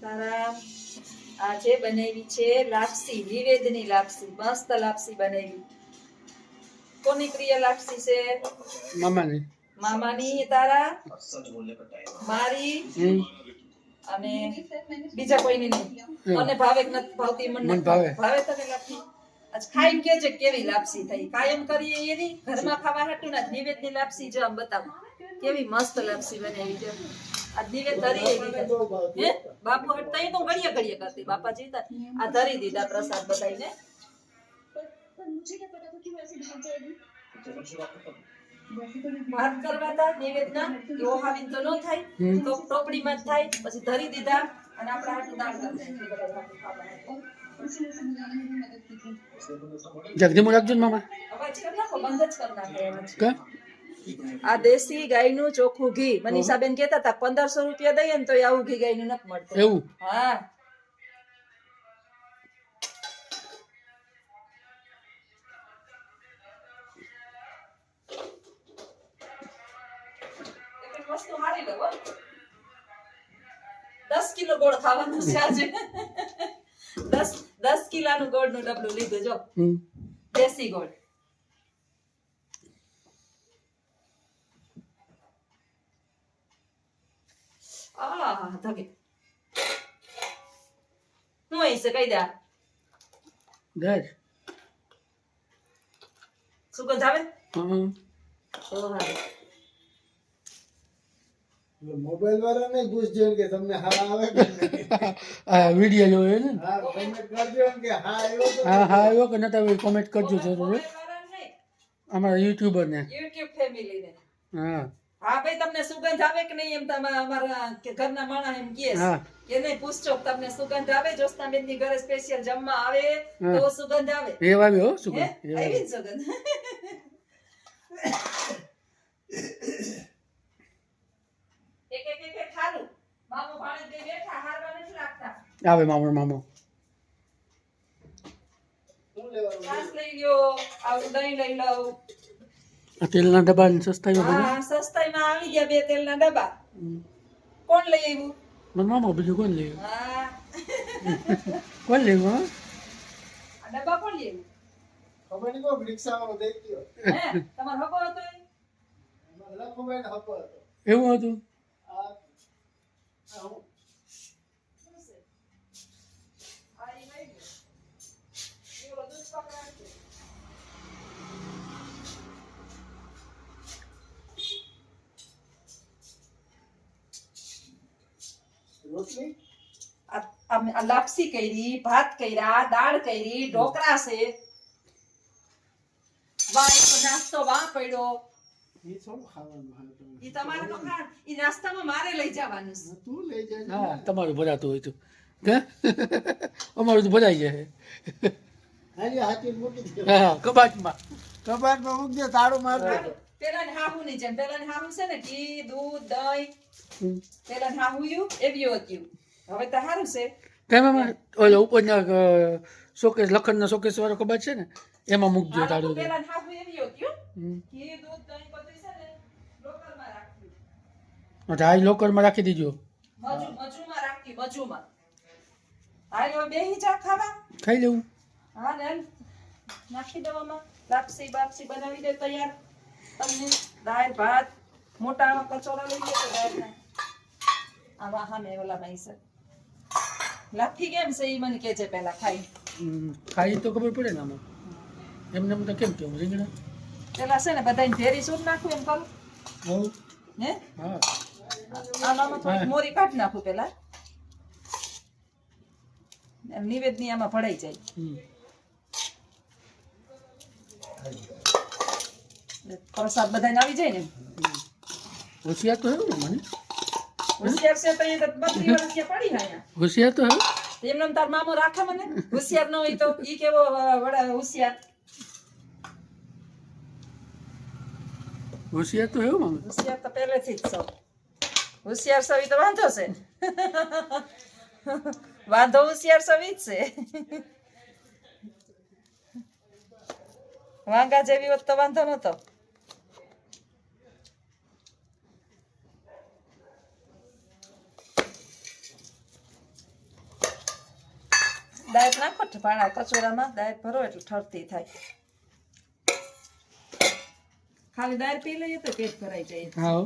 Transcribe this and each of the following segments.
તારા આજે બનાવી છે લાપસી, નિવેદની લાપસી, મસ્ત લાપસી બનાવી. કોની પ્રિય લાપસી છે? મામાની. મામાની તારા, મારી અને બીજા કોઈની નહીં. મને ભાવે કે નથી ભાવતી? મને ભાવે. તને લાપસી? આજ ખાઈને કેજે કેવી લાપસી થઈ. કાયમ કરીએ એની ઘરમાં ખાવા હાટું ના નિવેદની લાપસી જો આમ બતાવું કેવી મસ્ત લાપસી બનાવી છે. આ નિવેદ ધરી હે બાપુ હટતા તો ઘડીએ ઘડીએ કરતી બાપાજી આ ધરી દીધા પ્રસાદ બધાઈને. ભાત કરવા તા નિવેદના એવો હાવીન તો નો થાય તો ટોપડીમાં જ થાય. પછી ધરી દીધા અને આપણે હાટું દાળ જગદીમ રાખજો ને મામા. અવાજ કર નાખો, બંધ જ કર નાખો અવાજ. આ દેશી ગાયનું ચોખ્ખું ઘી મનીષાબેન કહેતા હતા 1500 રૂપિયા દઈએ ને તો આવું ઘી ગાયનું નથી મળતું. એવું? હા. વસ્તુ હારી લો 10 કિલો ગોળ ખાવાનું છે આજે. 10 કિલોનું ગોળનું ડબલું લીધું જો દેશી ગોળ. ધગે હું અહીં છે કઈ દા સુગંધ આવે. મોબાઈલ વાળા ને પૂછજો કે તમને હા આવે કે વિડીયો જોયો ને. હા કમેન્ટ કરજો કે હા આવ્યો તો હા આવ્યો કે નતા કોમેન્ટ કરજો જરૂર અમારા યુટ્યુબર ને યુટ્યુબ ફેમિલી ને. હા હા ભાઈ તમને સુગંધ આવે કે નહીં એમ તમે અમારા ઘરના માણસ એમ કહે કે નહીં પૂછજો તમને સુગંધ આવે? જોસ્નાબેન ની ઘરે સ્પેશિયલ જમવા આવે તો સુગંધ આવે. એ આવ્યો સુગંધ આવી સુગંધ. એક ખારું મામો ભાણે બે બેઠા હારવા નથી લાગતા. આવે મામો શું લેવાનું? છાસ લઈ લ્યો, આવું દહીં લઈ લઉં. આ તેલના ડબ્બા સસ્તાઈ હા સસ્તાઈમાં આવી ગયા 2 તેલના ડબ્બા. કોણ લઈ આવ્યું? મને મામા બીજું કોણ લઈ હા કોણ લઈ આવ્યું? આ ડબ્બા કોણ લઈ આવ્યું? ખબર નહીં કોક રિક્ષામાં દઈ ગયો. હે તમારો હકો હતો એ? લખુભાઈ ને હપ્પો હતો. એવું હતું? આ હું શું છે? આ ઈ લઈ લ્યો. એવો દૂધ પકડાશે. રોટલી આ લાપસી કરી, ભાત કર્યા, દાળ કરી, ઢોકળા છે. વાહ એક નાસ્તો વાહ પડ્યો. એ શું ખાવાનું હાલ તમે? ઈ તમારે તો ખા ઈ નાસ્તામાં મારે લઈ જવાનું છે. તું લઈ જાય. હા તમારું ભરાતું હોય તો અમારું તો ભરાઈ જાય. હાલી હાથી મૂકી દે. હા કબાટમાં મૂકી દે, તાળું માર દે. પેલાની હાહુની જેમ પેલાની હાહુ છે ને ઘી, દૂધ, દહીં. પેલાની હાહુયું એવી હતું. હવે તો સારું છે. તેમાં ઓલો ઉપરના શોકેસ લખનના શોકેસ વાળો કબાટ છે ને એમાં મૂકજો તાળું. પેલાની હાહુ એવી હતી. ઘી, દૂધ, દહીં બધું છે ને લોકરમાં રાખ્યું. આ લોકરમાં રાખી દીજો. મજુમાં રાખી મજુમાં. હાલ હવે બેહી જા ખાવા. ખાઈ લેવું. હા ને નાખી દેવામાં લાપસી બાપસી બનાવી દે તૈયાર. તમને દાળ ભાત મોટા કચોરા લઈ લે તો દાળના આવા હા મેં ઓલા માઈ છે લાફી કેમ છે ઈ મને કહેજે પહેલા ખાઈ. ખાઈ તો ખબર પડે ને આમાં એમને એમ તો કેમ કેવું રીંગણા પેલા છે ને બધાને ભેરી સૂટ નાખું એમ કરું હે હા આમાં થોડી મોરી કાઢી નાખું પેલા નિવેદની આમાં ભળાઈ જાય. પ્રસાદ બધાને આવી જાય ને. હોશિયાર તો એવું ને મને હોશિયાર છે તો એ 32 વર્ષ કે પડી આયા. હોશિયાર તો એવું એમને તાર મામો રાખે મને હોશિયાર ન હોય તો ઈ કેવો વડા હોશિયાર. હોશિયાર તો એવું મામા હોશિયાર તો પહેલેથી જ છો. હોશિયાર સવી તો વાંધો છે. વાંધો હોશિયાર સવી જ છે. વાંગા જેવી હોત તો વાંધો નતો. દાળ નાખો ભાણા કચોરામાં દાળ ભરો એટલે ઠરતી થાય. ખાલી દાળ પી લઈએ તો પેટ ભરાઈ જાય. હા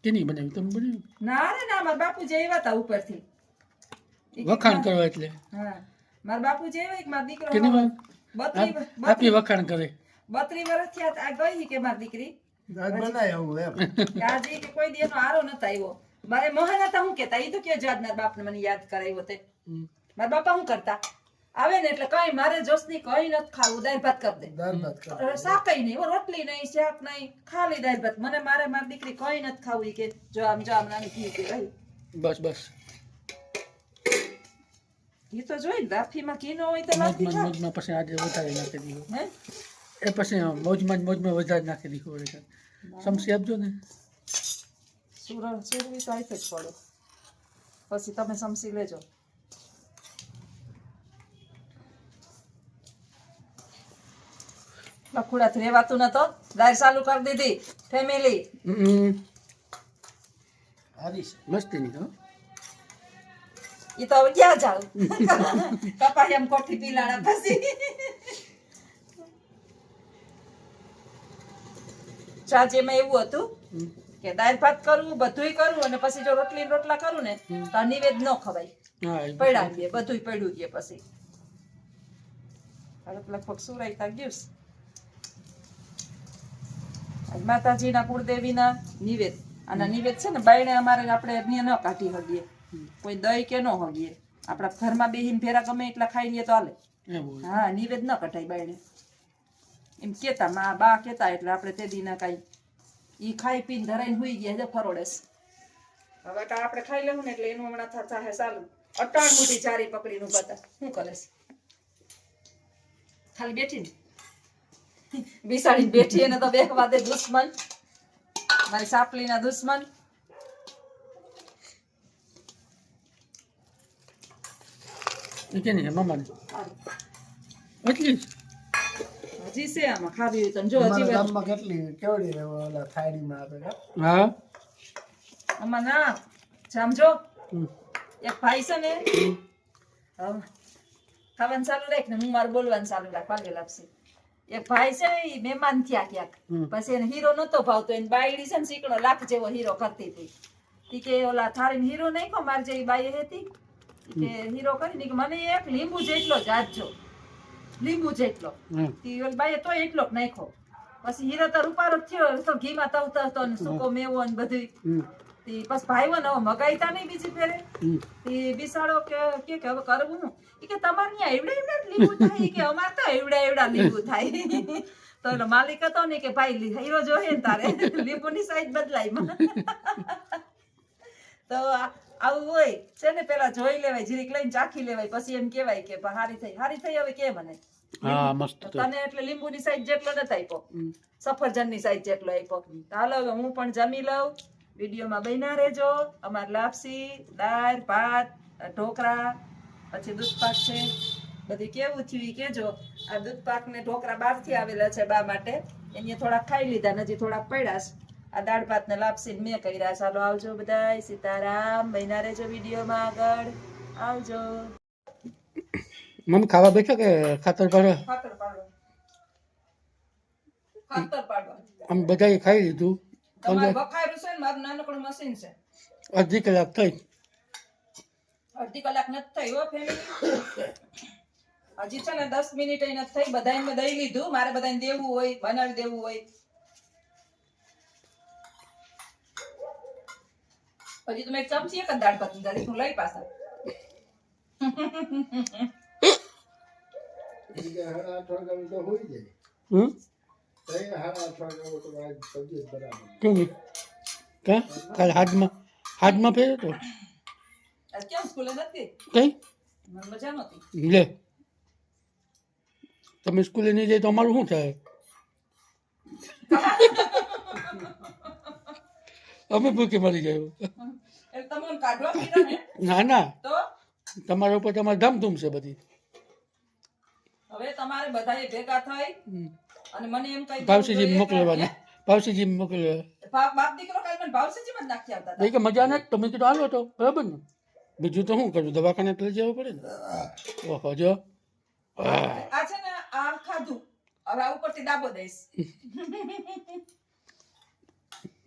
કેની બનાવી તમે બનાવી ના રે ના, મારા બાપુ જે આવ્યા હતા ઉપરથી. વખાણ કરવા એટલે હા, મારા બાપુ જે આવ્યા કે મારો દીકરો કેની વાત? 32 આપી વખાણ કરે 32 વર્ષ થયા આ ગઈ કે મારી દીકરી દાળ બનાય આવું એમ આજે કે કોઈ દી એનો આરો નતા આવ્યો. મારે મોહન હતા હું કેતા ઈ તો કે જાત મારા બાપને મને યાદ કરાવ્યો તે. મારા બાપા શું કરતા આવે ને એટલે કઈ મારે જોશની કઈ નથી ખાવું, દાળ ભાત કરી દે. દાળ ભાત કરો. શાક કઈ નહીં, રોટલી નહીં, શાક નહીં, ખાલી દાળ ભાત. મને મારી દીકરી કઈ નથી ખાવું ઈ કે જો આમ નાની ઘી કે રહી. બસ બસ ઘી તો જોઈ ને લાફીમાં ઘી ન હોય તો લાફી ખા. મોજમાં પછી આજે વધારે નાખી દીધું હે એ પછી મોજમાં વધારે નાખી દીધું સમસી આપજો ને સુરવી તો આઈ જ પડે. પછી તમે સમસી લેજો. લખુડાથી રેવાતું નતો, દાળ ચાલુ કરી દીધી. ફેમિલી હારી છે મસ્તી નહીં હો ઈ તો હવે ક્યાં જાવ કપાઈ એમ કોઠી પીલાડા પછી ચાચીમાં એવું હતું કે દાળ ભાત કરવું, બધુંય કરવું અને પછી જો રોટલી ને રોટલા કરું ને તો આ નિવેદ ન ખવાય. હા પડ્યા દે બધુંય પડ્યું દે. પછી હવે લગભગ સુરાઈ તા ગયું. માતાજીના કુળદેવીના નિવેદ. આના નિવેદ છે ને બાયણે અમારે આપણે ન કાઢી હગીએ, કોઈ દહીં કે ન હગીએ. આપણા ઘરમાં બેહીને ભેરા ગમે એટલા ખાઈ લઈએ તો હાલે. એવું હા, નિવેદ ન કઢાય બાયણે એમ કેતા મા બા કેતા. એટલે આપણે તે દીના કાંઈ ઈ ખાઈ પીને ધરાઈને હુઈ ગયા છે ફરોડેસ. હવે કાં આપણે ખાઈ લેવું ને એટલે એનું હમણાં થતા હે ચાલુ. અટાણ મોટી ચારી પકડીને ઉભા હતા. શું કરેશ? ખાલી બેઠી ને બિસાડી બેઠી એને તો બેકવા દે દુશ્મન, મારી સાપલીના દુશ્મન. એ કે નહીં મામાને એટલી જ હજી છે આમાં ખાવી હોય તો જો હજી અમારા ગામમાં કેટલી કેવડી ઓલા થાળીમાં આપે છે. હા આમાં ના સમજો. એક ભાઈ છે ને ખાવાનું ચાલુ રાખ ને હું મારું બોલવાનું ચાલુ રાખ, વાગે લાગશે. એક ભાઈ છે ને ઈ મહેમાન થયા ક્યાંક, પછી એને હીરો નતો ભાવતો. એને બાયડી છે ને શીકડો લાખ જેવો હીરો કરતી હતી. ઈ કે ઓલા થાળી હીરો નાખ્યો માર જે બાઈ હતી કે હીરો કરી કે મને એક લીંબુ જેટલો જ આપજો, લીંબુ જેટલો. તી ઓલી બાઈએ તો એટલો જ નાખ્યો. પછી હીરો તો રૂપારો જ થયો, તો ઘીમાં તવતો હતો ને સૂકો મેવો ને બધું. તી બસ ભાઈઓ ને હવે મગાઈતા નહીં બીજી ફેરે. તી બિસાડો કે હવે કરવું હું? ઈ કે તમારે ત્યાં એવડા લીંબુ થાય કે અમારે તો એવડા લીંબુ થાય. તો એનો માલિક હતો ને કે ભાઈ હીરો જોઈએ ને તારે લીંબુની સાઈઝ બદલાય. તો આવું હોય છે ને, પેલા જોઈ લેવાય, જીરીક લઈને ચાખી લેવાય, પછી એમ કેવાય કે હારી થઈ હવે કે મને. હા મસ્ત તને એટલે લીંબુની સાઈઝ જેટલો નથી આપ્યો, સફરજનની સાઈઝ જેટલો આપ્યો. હાલો હવે હું પણ જમી લઉં. વિડીયોમાં બન્યા રહેજો. અમાર લાપસી, દાળ ભાત, ઢોકળા, પછી દૂધપાક છે. બધી કેવું થયું ઈ કેજો. આ દૂધપાક ને ઢોકળા બહારથી આવેલા છે બા માટે, એને થોડાક ખાઈ લીધા, હજી થોડાક પડ્યા છે. આ દાળ ભાત ને લાપસી મેં કર્યા. ચાલો આવજો બધાય. સીતારામ. બન્યા રહેજો વિડીયોમાં આગળ. આવજો. મમ્મી ખાવા બેઠા કે ખાતર પાડવા? ખાતર પાડવા. આમ બધાએ ખાઈ લીધું. તમારે વખાયરું છે ને, મારું નાનકડું મશીન છે. અડધી કલાક થઈ. અડધી કલાક નથી થઈ હો ફેમિલી. હજી છે ને 10 મિનિટ નથી થઈ. બધાને મેં દઈ લીધું. મારે બધાને દેવું હોય, બનાવી દેવું હોય. પછી તમે એક ચમચી એક જ દાળ ભાત ની તું લઈ પાછા. ઈ કે 8 વાગે તો હોઈ જાય. તો એ 8 વાગે તો આજ સબ્જી બરાબર. કેમ કાલ હાથમાં ફેર્યો તો આજ કેમ સ્કૂલે નથી? કઈ મને મજા નહોતી. લે તમે સ્કૂલે નહીં જાય તો અમારું શું થાય? અમે ભૂખી મરી જાય. એટલે તમને કાઢવા કીધા ને ના તો તમારા ઉપર તમારે ધામધૂમ છે બધી. હવે તમારે બધાએ ભેગા થઈ અને મને એમ કહી ભાવસીજી મોકલવાના. ભાવસીજી મોકલવા. બાપ દીકરો કાલ મને ભાવસીજી માં જ નાખી આવતા હતા. કે મજા નથી તમે કીધું હાલો તો બરાબર ને. બીજું તો શું કરું દવાખાને તો લઈ જવું પડે ને ઓહો જો આ છે ને આ ખાધું હવે આ ઉપરથી ડાબો દઈશ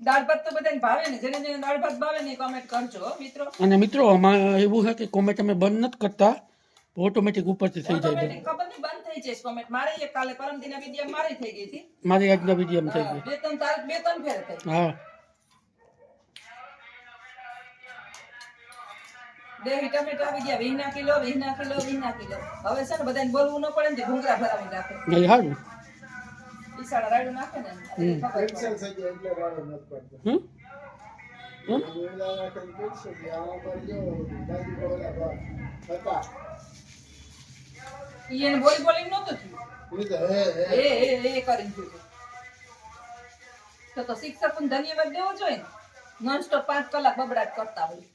દાળ ભાત તો બધાને ભાવે ને જેને જેને દાળ ભાત ભાવે ને કમેન્ટ કરજો હો મિત્રો અને મિત્રો આમાં એવું છે કે કોમેન્ટ અમે બંધ નથી કરતા ઓટોમેટિક ઉપરથી થઈ જાય ઓટોમેટિક ખબર નહીં બંધ થઈ જશે કોમેન્ટ મારે એક કાલે પરમદિના વિડિયો મારી થઈ ગઈ હતી મારી આજના વિડીયોમાં થઈ ગઈ બે ત્રણ તારીખ બે ત્રણ ફેર થઈ હા બે ટમેટા આવી ગયા 20 કિલો 20 કિલો 20 કિલો હવે છે ને બધાને બોલવું ન પડે ને ઘૂંઘરા ભરાવી નાખે નહીં સારું ઈસાડા રાયડું નાખે ને એટલે ખબર પડે. કેન્સલ થઈ જાય એટલે રાડો નથી પડતો. હમ લીમડા નાખીને પીરસો કે આમાં કરજો, દાદી બોલા બા હતા. ઈ એને બોલી બોલી નહોતું થયું એ તો હે એ કરીને થયું તો શિક્ષકોને ધન્યવાદ દેવો જોઈએ ને નોન સ્ટોપ 5 કલાક બબડાટ કરતા હોય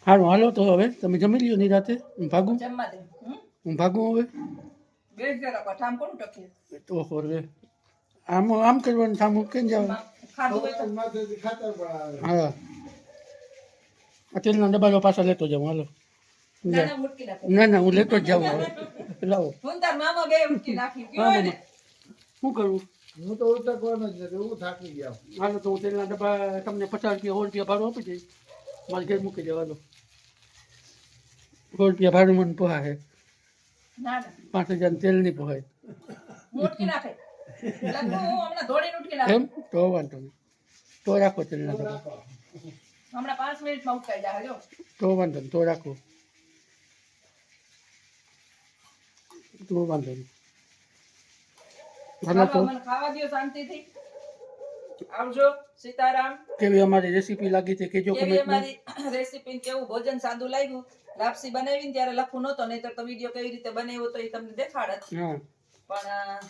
સારું હાલો તો હવે તમે જમી લ્યો ની રાતે હું ભાગું જમવા દે હું ભાગું હવે બેસ જરા ઠામ કોણ ટકે ઓહો રે આમ કરવાનું થામ કેમ જાવ ખાધું હોય તો માથેથી ખાતર પણ આવે. હા આ તેલના ડબ્બા પાછા લેતો જાઉં હાલો નાના મુટકી નાખે ના હું લેતો જ જાઉં હવે લાવો હું તાર મામા બે મુટકી નાખી હા કયો ને શું કરું હું તો ઉતકવાનો જ નથી, હું થાકી ગયો. હાલો તો હું તેલના ડબ્બા તમને 50 રૂપિયા 100 રૂપિયા ભાડું આપી દઈશ મારે ઘેર મૂકી દેવાનો 100 રૂપિયા ભાડું મને પોહા છે ના ના 5000 તેલ નહીં પોહાય મુટકી નાખે લગભગ હું હમણાં ધોડીને ઉઠકી નાખે એમ તો વાંધો નહીં તો રાખો તેલના ડબ્બા હમણાં 5 મિનિટમાં ઉઠકાઈ જાય જો તો વાંધો નહીં તો રાખો તો વાંધો નહીં હાલો તો મને ખાવા દ્યો શાંતિથી આવજો સીતારામ કેવી અમારી રેસીપી લાગી છે કેજો કેવી કમેન્ટમાં અમારી રેસીપી કેવું ભોજન સાદું લાગ્યું લાપસી બનાવીને ત્યારે લખવું નહોતો નહીતર તો વિડીયો કેવી રીતે બનાવ્યો તો એ તમને દેખાડત હા પણ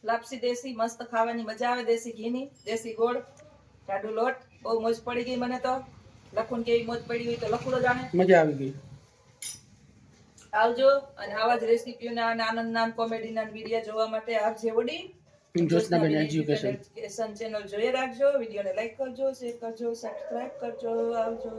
લાપસી દેશી મસ્ત ખાવાની મજા આવે દેશી ઘીની દેશી ગોળ જાડુ લોટ બહુ મોજ પડી ગઈ મને તો લખુન કેવી મોજ પડી હોય તો લખુડો જાણે મજા આવી ગઈ આવજો અને આવા જ રેસીપીઓના અને આનંદના કોમેડીના વિડીયો જોવા માટે આપજે વડી જ્યોત્સનાબેન એજ્યુકેશન ચેનલ જોઈ રાખજો વિડીયોને લાઈક કરજો શેર કરજો સબસ્ક્રાઇબ કરજો આવજો